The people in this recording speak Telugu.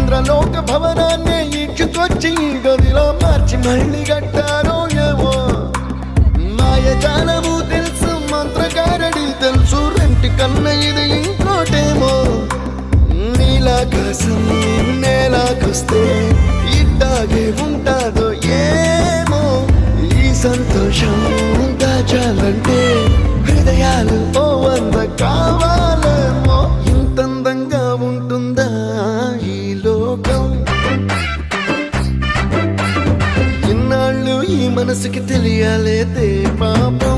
ఇంద్రలోక భవనాన్ని ఈడ్చుకొచ్చి గదిలో మార్చి మళ్ళీ కట్టారో ఏమో మాయజాలము తెలుసు మంత్రగారడి తెలుసు రెంటి కన్న ఇది ఇంకోటేమో నీలాకాశం నేలాకొస్తే ఇట్టాగే ఉంటాదో ఏమో ఈ సంతోషం దాచాలంటే హృదయాలు ఓ వంద కావాలేమో ఇంతందంగా ఉంటుందా ఈ లోకం ఇన్నాళ్ళు ఈ మనసుకి తెలియాలేదే పాపం